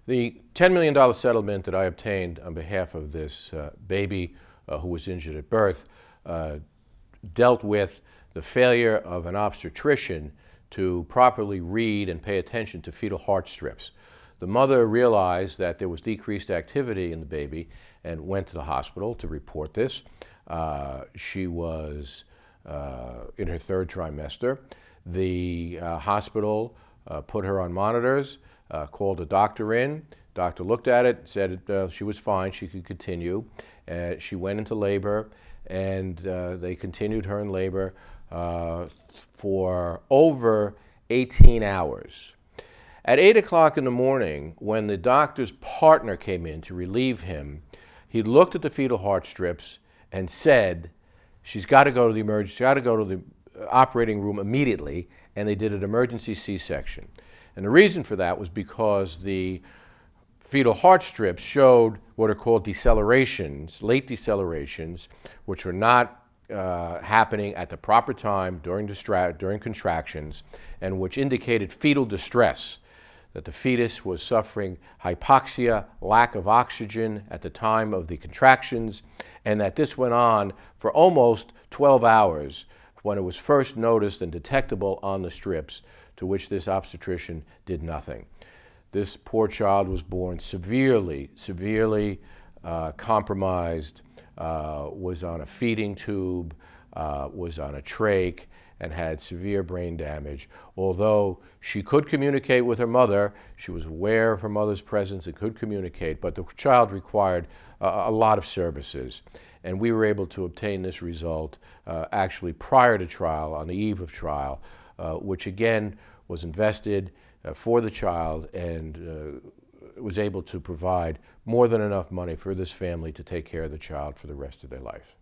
The $10 million settlement that I obtained on behalf of this baby who was injured at birth dealt with the failure of an obstetrician to properly read and pay attention to fetal heart strips. The mother realized that there was decreased activity in the baby and went to the hospital to report this. She was in her third trimester. The hospital put her on monitors, called a doctor in. Doctor looked at it, said she was fine, she could continue. She went into labor, and they continued her in labor for over 18 hours. At 8 o'clock in the morning, when the doctor's partner came in to relieve him, he looked at the fetal heart strips and said, she's got to go to the emergency, she's got to go to the operating room immediately, and they did an emergency C-section. And the reason for that was because the fetal heart strips showed what are called decelerations, late decelerations, which were not happening at the proper time during contractions, and which indicated fetal distress, that the fetus was suffering hypoxia, lack of oxygen at the time of the contractions, and that this went on for almost 12 hours when it was first noticed and detectable on the strips, to which this obstetrician did nothing. This poor child was born severely compromised, was on a feeding tube, was on a trach, and had severe brain damage. Although she could communicate with her mother, she was aware of her mother's presence and could communicate, but the child required a lot of services. And we were able to obtain this result actually prior to trial, on the eve of trial, which again was invested for the child and was able to provide more than enough money for this family to take care of the child for the rest of their life.